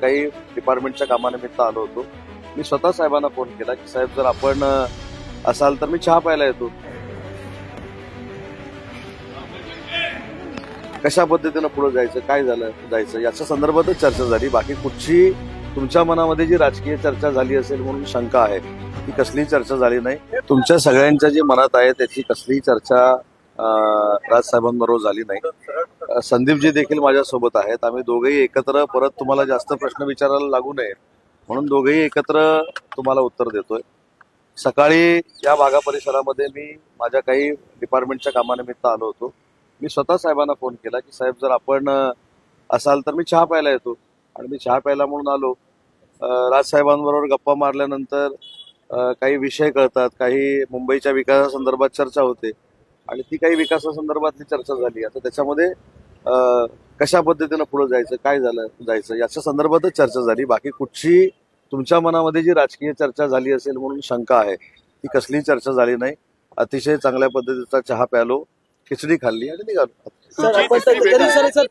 काही डिपार्टमेंटच्या कामानिमित्त आलो होतो. मी स्वतः साहेबांना फोन केला की साहेब जर आपण असाल तर मी चहा प्यायला येतो. कशा पद्धतीनं पुढे जायचं, काय जायचं याच्या संदर्भातच चर्चा झाली. बाकी कुठची तुमच्या मनामध्ये जी राजकीय चर्चा झाली असेल म्हणून शंका आहे ती कसलीही चर्चा झाली नाही. तुमच्या सगळ्यांच्या जी मनात आहे त्याची कसलीही चर्चा राजसाहेबांबरोबर झाली नाही. संदीपजी देखील माझ्यासोबत आहेत. आम्ही दोघेही एकत्र परत तुम्हाला जास्त प्रश्न विचारायला लागू नये म्हणून दोघेही एकत्र तुम्हाला उत्तर देतोय. सकाळी या भागा परिसरामध्ये मी माझ्या काही डिपार्टमेंटच्या कामानिमित्त आलो होतो. मी स्वतः साहेबांना फोन केला की साहेब जर आपण असाल तर मी चहा प्यायला येतो. आणि मी चहा प्यायला म्हणून आलो. राजसाहेबांबरोबर गप्पा मारल्यानंतर काही विषय कळतात, काही मुंबईच्या विकासासंदर्भात चर्चा होते आणि ती काही विकासासंदर्भातली चर्चा झाली. आता त्याच्यामध्ये कशा पद्धतीनं पुढे जायचं, काय जायचं याच्या संदर्भातच चर्चा झाली. बाकी कुठची तुमच्या मनामध्ये जी राजकीय चर्चा झाली असेल म्हणून शंका आहे ती कसलीही चर्चा झाली नाही. अतिशय चांगल्या पद्धतीचा चहा प्यालो, खिचडी खाल्ली आणि निघालो.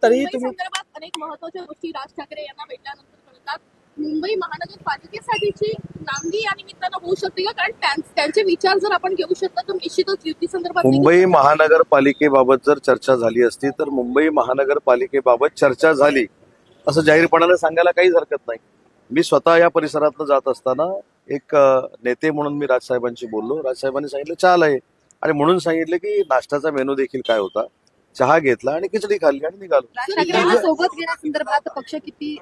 तरीही तुम्ही अनेक महत्वाच्या गोष्टी राज ठाकरे यांना भेटल्यानंतर कळतात. मुंबई महानगरपालिकेसाठीची नांदी या निमित्तानं होऊ शकते का? कारण त्यांचे विचार जर आपण घेऊ शकतो तर निश्चितच युती संदर्भात मुंबई महानगरपालिकेबाबत जर चर्चा झाली असती तर मुंबई महानगरपालिकेबाबत चर्चा झाली असं जाहीरपणाने सांगायला काहीच हरकत नाही. मी स्वतः या परिसरातनं जात असताना एक नेते म्हणून मी राजसाहेबांशी बोललो. राजसाहेबांनी सांगितलं चहा आहे आणि म्हणून सांगितलं की नाश्त्याचा मेनू देखील काय होता. चहा घेतला आणि खिचडी खाल्ली आणि निघालो. सोबत घेण्यासंदर्भात पक्ष किती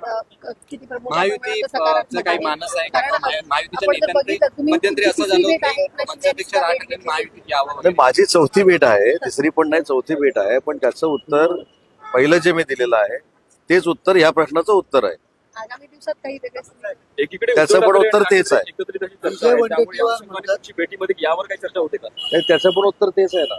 महायुतीचं काही मानस आहे का? महायुतीच्या मध्यंतरी असं झालं पक्षापेक्षा राज ठाकरे महायुतीत यावं. माझी चौथी भेट आहे, तिसरी पण नाही, चौथी भेट आहे. पण त्याचं उत्तर पहिलं जे मी दिलेलं आहे तेच उत्तर ह्या प्रश्नाचं उत्तर आहे. आगामी दिवसात काही एकीकडे त्याचं पण उत्तर तेच आहे. भेटीमध्ये यावर काही चर्चा होते का? त्याचं पण उत्तर तेच आहे ना.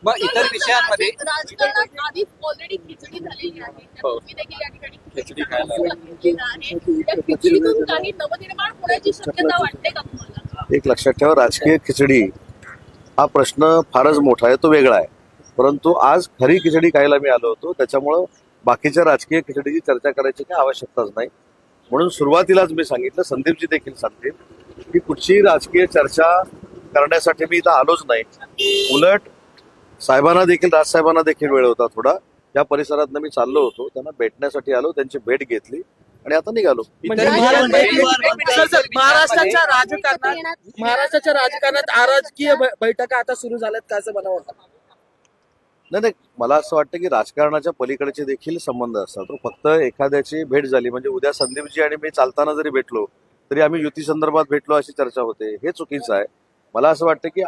मग इतर विषयांमध्ये राजकारणात आधीच ऑलरेडी खिचडी झालेली आहे. तुम्ही देखील या ठिकाणी खिचडी खायला त्या खिचडीतून काही नवनिर्माण होण्याची शक्यता वाटते का तुम्हाला? एक लक्षात ठेवा, राजकीय खिचडी हा प्रश्न फारच मोठा आहे, तो वेगळा आहे. परंतु आज खरी खिचडी खायला मी आलो होतो, त्याच्यामुळं बाकीच्या राजकीय खिचडीची चर्चा करायची काही आवश्यकताच नाही. म्हणून सुरुवातीलाच मी सांगितलं, संदीपजी देखील सांगतील की कुठची राजकीय चर्चा करण्यासाठी मी इथं आलोच नाही. उलट साहेबांना देखील, राजसाहेबांना देखील वेळ होता थोडा. या परिसरातनं मी चाललो होतो, त्यांना भेटण्यासाठी आलो, त्यांची भेट घेतली आणि आता निघालो. महाराष्ट्राच्या राजकारणात अराजकीय बैठका आता सुरू झाल्यात का असं मला वाटतं? नाही, मला असं वाटतं की राजकारणाच्या पलीकडचे देखील संबंध असतात. फक्त एखाद्याची भेट झाली म्हणजे उद्या संदीपजी आणि मी चालताना जरी भेटलो तरी आम्ही युती संदर्भात भेटलो अशी चर्चा होते, हे चुकीचं आहे. मला असं वाटतं की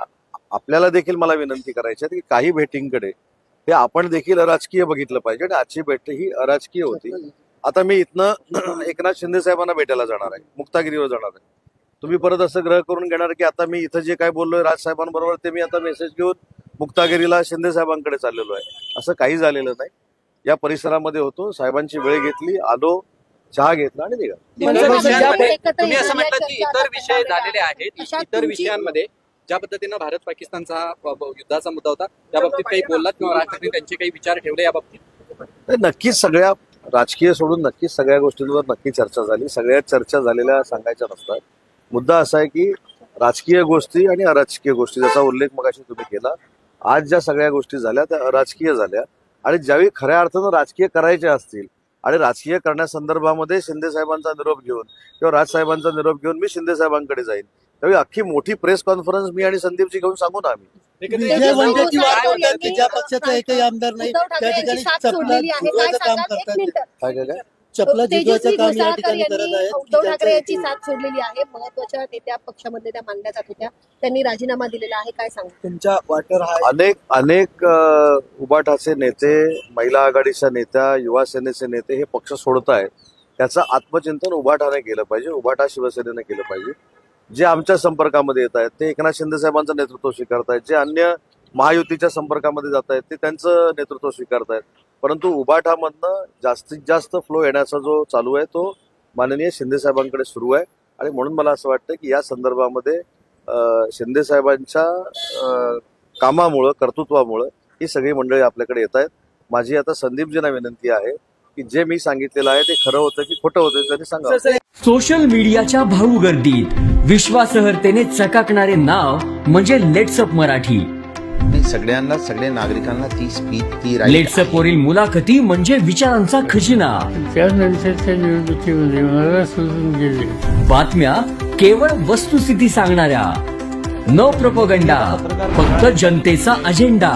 आपल्याला देखील मला विनंती करायची आहे की काही भेटींकडे हे आपण देखील अराजकीय बघितलं पाहिजे आणि आजची भेट ही अराजकीय होती. आता मी इथनं एकनाथ शिंदे साहेबांना भेटायला जाणार आहे, मुक्तागिरीवर जाणार आहे. तुम्ही परत असं ग्रह करून घेणार की आता मी इथं जे काय बोललोय राजसाहेबांबरोबर ते मी आता मेसेज घेऊन मुक्तागिरीला शिंदे साहेबांकडे चाललेलो आहे. असं काही झालेलं नाही. या परिसरामध्ये होतो, साहेबांची वेळ घेतली, आलो, चहा घेतला आणि निघालो. तुम्ही असं म्हटलं की इतर विषय झालेले आहेत. इतर विषयांमध्ये ज्या पद्धतीनं भारत पाकिस्तानचा युद्धाचा मुद्दा होता त्या बाबतीत काही बोललात किंवा राज ठाकरे त्यांचे काही विचार ठेवले या बाबतीत? नक्कीच सगळ्या राजकीय सोडून नक्कीच सगळ्या गोष्टींवर नक्की चर्चा झाली. सगळ्या चर्चा झालेल्या सांगायच्या नसतात. मुद्दा असा आहे की राजकीय गोष्टी आणि अराजकीय गोष्टी, ज्याचा उल्लेख मगाशी तुम्ही केला, आज ज्या सगळ्या गोष्टी झाल्या त्या अराजकीय झाल्या. आणि ज्यावेळी खऱ्या अर्थानं राजकीय करायचे असतील आणि राजकीय करण्यासंदर्भामध्ये शिंदे साहेबांचा निरोप घेऊन किंवा राजसाहेबांचा निरोप घेऊन मी शिंदे साहेबांकडे जाईन, त्यावेळी अख्खी मोठी प्रेस कॉन्फरन्स मी आणि संदीपची घेऊन सांगू ना आम्ही. ज्या पक्षाचा एकही आमदार नाही त्या ठिकाणी चपलाचं काम करतात, काय चपला जिंकवायचं काम या ठिकाणी करत आहेत. उद्धव ठाकरे यांची साथ सोडलेली आहे. महत्वाच्या नेत्या पक्षामध्ये त्या मानल्या जात होत्या, त्यांनी राजीनामा दिलेला आहे. काय सांगू तुमच्या वाटर? अनेक उबाटाचे नेते, महिला आघाडीच्या नेत्या, युवा सेनेचे नेते हे पक्ष सोडत आहेत. त्याचं आत्मचिंतन उबाटाने केलं पाहिजे, उबाटा शिवसेनेने केलं पाहिजे. जे आमच्या संपर्कामध्ये येत आहेत ते एकनाथ शिंदे साहेबांचं नेतृत्व स्वीकारतायत, जे अन्य महायुतीच्या संपर्कामध्ये जात आहेत ते त्यांचं नेतृत्व स्वीकारतायत. परंतु उबाठामधनं जास्तीत जास्त फ्लो येण्याचा जो चालू आहे तो माननीय शिंदे साहेबांकडे सुरू आहे. आणि म्हणून मला असं वाटतं की या संदर्भामध्ये शिंदे साहेबांच्या कामामुळं, कर्तृत्वामुळं ही सगळी मंडळी आपल्याकडे येत आहेत. माझी आता संदीपजींना विनंती आहे की जे मी सांगितलेलं आहे ते खरं होतं की खोटं होतं त्यांनी सांगा. सोशल मीडियाच्या भाऊ गर्दीत विश्वासार्हतेने चकाकणारे नाव म्हणजे लेट्सअप मराठी. सगळ्यांना, सगळ्या नागरिकांना ती स्पीच, ती लेट्सअप वरील मुलाखती म्हणजे विचारांचा खजिना. त्यानंतरच्या निवडणुकीमध्ये मला सोडून गेले. बातम्या केवळ वस्तुस्थिती सांगणाऱ्या, न प्रोपगंडा, फक्त जनतेचा अजेंडा.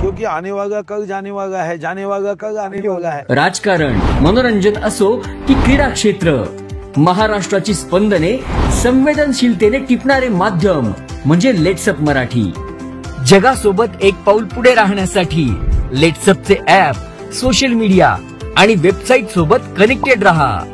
क्योंकि आने वाला कल जाने वाला है, जाने वाला कल आने वाला है. राजकारण, मनोरंजन असो की क्रीडा क्षेत्र, महाराष्ट्राची स्पंदने संवेदनशीलतेने टिपणारे माध्यम म्हणजे लेट्सअप मराठी. जगासोबत एक पाऊल पुढे राहण्यासाठी लेट्सअपचे ऍप, सोशल मीडिया आणि वेबसाईट सोबत कनेक्टेड रहा.